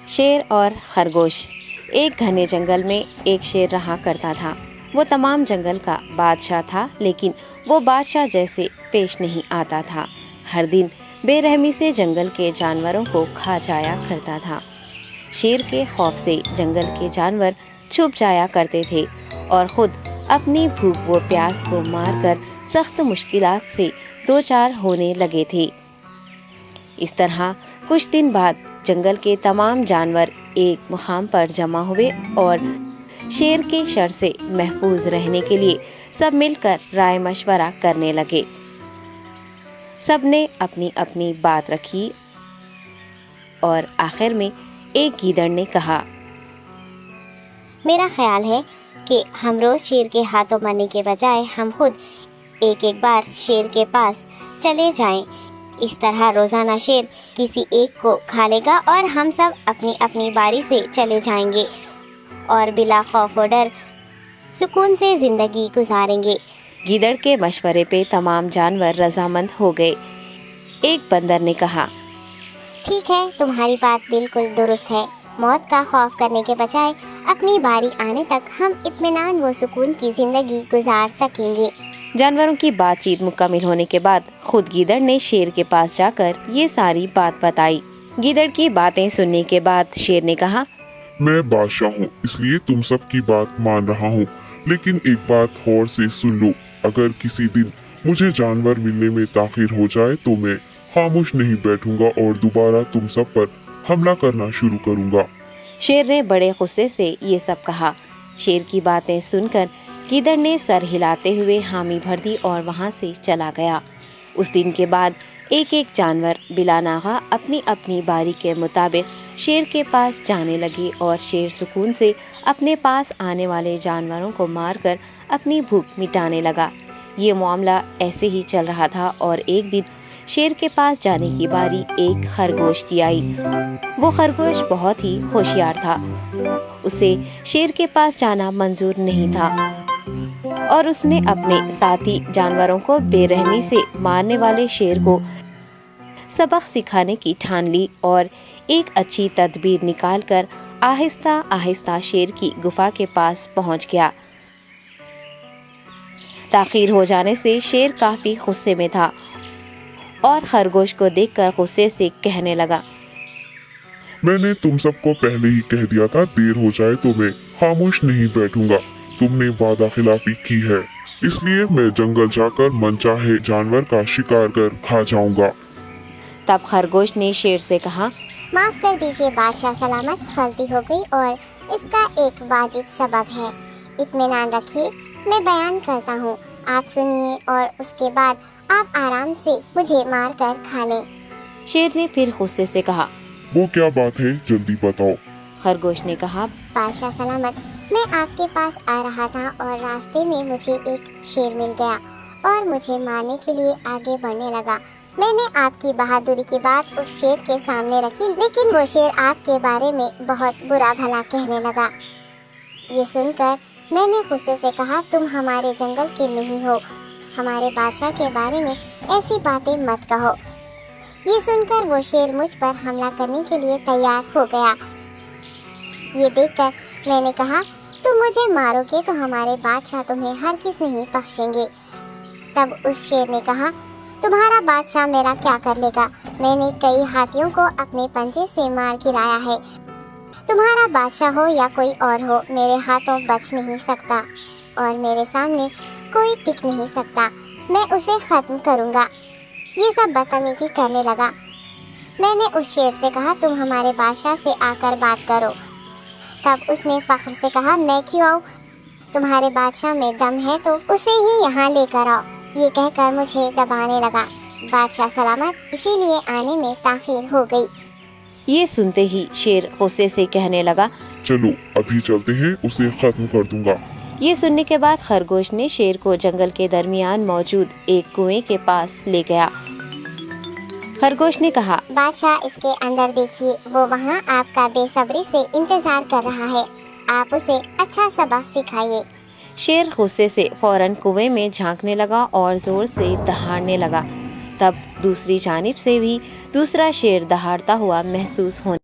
شیر اور خرگوش۔ ایک گھنے جنگل میں ایک شیر رہا کرتا تھا۔ وہ تمام جنگل کا بادشاہ تھا، لیکن وہ بادشاہ جیسے پیش نہیں آتا تھا۔ ہر دن بے رحمی سے جنگل کے جانوروں کو کھا جایا کرتا تھا۔ شیر کے خوف سے جنگل کے جانور چھپ جایا کرتے تھے اور خود اپنی بھوک و پیاس کو مار کر سخت مشکلات سے دوچار ہونے لگے تھے۔ اس طرح کچھ دن بعد جنگل کے تمام جانور ایک مقام پر جمع ہوئے اور شیر کے شر سے محفوظ رہنے کے لیے سب مل کر رائے مشورہ کرنے لگے۔ سب نے اپنی اپنی بات رکھی اور آخر میں ایک گیدڑ نے کہا، میرا خیال ہے کہ ہم روز شیر کے ہاتھوں مرنے کے بجائے ہم خود ایک بار شیر کے پاس چلے جائیں۔ اس طرح روزانہ شیر کسی ایک کو کھا لے گا اور ہم سب اپنی اپنی باری سے چلے جائیں گے اور بلا خوف و ڈر سکون سے زندگی گزاریں گے۔ گیدڑ کے مشورے پہ تمام جانور رضامند ہو گئے۔ ایک بندر نے کہا، ٹھیک ہے، تمہاری بات بالکل درست ہے۔ موت کا خوف کرنے کے بجائے اپنی باری آنے تک ہم اطمینان و سکون کی زندگی گزار سکیں گے۔ جانوروں کی بات چیت مکمل ہونے کے بعد خود گیدڑ نے شیر کے پاس جا کر یہ ساری بات بتائی۔ گیدڑ کی باتیں سننے کے بعد شیر نے کہا، میں بادشاہ ہوں، اس لیے تم سب کی بات مان رہا ہوں، لیکن ایک بات غور سے سن لو۔ اگر کسی دن مجھے جانور ملنے میں تاخیر ہو جائے تو میں خاموش نہیں بیٹھوں گا اور دوبارہ تم سب پر حملہ کرنا شروع کروں گا۔ شیر نے بڑے غصے سے یہ سب کہا۔ شیر کی باتیں سن کر گیدڑ نے سر ہلاتے ہوئے حامی بھر دی اور وہاں سے چلا گیا۔ اس دن کے بعد ایک ایک جانور بلا ناغہ اپنی اپنی باری کے مطابق شیر کے پاس جانے لگے اور شیر سکون سے اپنے پاس آنے والے جانوروں کو مار کر اپنی بھوک مٹانے لگا۔ یہ معاملہ ایسے ہی چل رہا تھا اور ایک دن شیر کے پاس جانے کی باری ایک خرگوش کی آئی۔ وہ خرگوش بہت ہی ہوشیار تھا۔ اسے شیر کے پاس جانا منظور نہیں تھا اور اس نے اپنے ساتھی جانوروں کو بے رحمی سے مارنے والے شیر کو سبق سکھانے کی ٹھان لی اور ایک اچھی تدبیر نکال کر آہستہ آہستہ شیر کی گفا کے پاس پہنچ گیا۔ تاخیر ہو جانے سے شیر کافی غصے میں تھا اور خرگوش کو دیکھ کر غصے سے کہنے لگا، میں نے تم سب کو پہلے ہی کہہ دیا تھا، دیر ہو جائے تو میں خاموش نہیں بیٹھوں گا۔ تم نے وعدہ خلافی کی ہے، اس لیے میں جنگل جا کر من چاہے جانور کا شکار کر کھا جاؤں گا۔ تب خرگوش نے شیر سے کہا، معاف کر دیجیے بادشاہ سلامت، غلطی ہو گئی اور اس کا ایک واجب سبب ہے۔ اطمینان رکھیے، میں بیان کرتا ہوں، آپ سنیے اور اس کے بعد آپ آرام سے مجھے مار کر کھا لیں۔ شیر نے پھر غصے سے کہا، وہ کیا بات ہے، جلدی بتاؤ۔ خرگوش نے کہا، بادشاہ سلامت، میں آپ کے پاس آ رہا تھا اور راستے میں مجھے ایک شیر مل گیا اور مجھے مارنے کے لیے آگے بڑھنے لگا۔ میں نے آپ کی بہادری کی بات اس شیر کے سامنے رکھی، لیکن وہ شیر آپ کے بارے میں بہت برا بھلا کہنے لگا۔ یہ سن کر میں نے غصے سے کہا، تم ہمارے جنگل کے نہیں ہو، ہمارے بادشاہ کے بارے میں ایسی باتیں مت کہو۔ یہ سن کر وہ شیر مجھ پر حملہ کرنے کے لیے تیار ہو گیا۔ یہ دیکھ کر میں نے کہا، تم مجھے مارو گے تو ہمارے بادشاہ تمہیں ہرگز نہیں بخشیں گے۔ تب اس شیر نے کہا، تمہارا بادشاہ میرا کیا کر لے گا؟ میں نے کئی ہاتھیوں کو اپنے پنجے سے مار گرایا ہے۔ تمہارا بادشاہ ہو یا کوئی اور ہو، میرے ہاتھوں بچ نہیں سکتا اور میرے سامنے کوئی ٹک نہیں سکتا۔ میں اسے ختم کروں گا۔ یہ سب بدتمیزی کرنے لگا۔ میں نے اس شیر سے کہا، تم ہمارے بادشاہ سے آ کر بات کرو۔ تب اس نے فخر سے کہا، میں کیوں آؤں؟ تمہارے بادشاہ میں دم ہے تو اسے ہی یہاں لے کر آؤ۔ یہ کہہ کر مجھے دبانے لگا۔ بادشاہ سلامت، اسی لیے آنے میں تاخیر ہو گئی۔ یہ سنتے ہی شیر غصے سے کہنے لگا، چلو ابھی چلتے ہیں، اسے ختم کر دوں گا۔ یہ سننے کے بعد خرگوش نے شیر کو جنگل کے درمیان موجود ایک کنویں کے پاس لے گیا۔ خرگوش نے کہا، بادشاہ اس کے اندر دیکھیے، وہ وہاں آپ کا بے صبری سے انتظار کر رہا ہے، آپ اسے اچھا سبق سکھائیے۔ شیر غصے سے فوراً کنویں میں جھانکنے لگا اور زور سے دہاڑنے لگا۔ تب دوسری جانب سے بھی دوسرا شیر دہاڑتا ہوا محسوس ہونے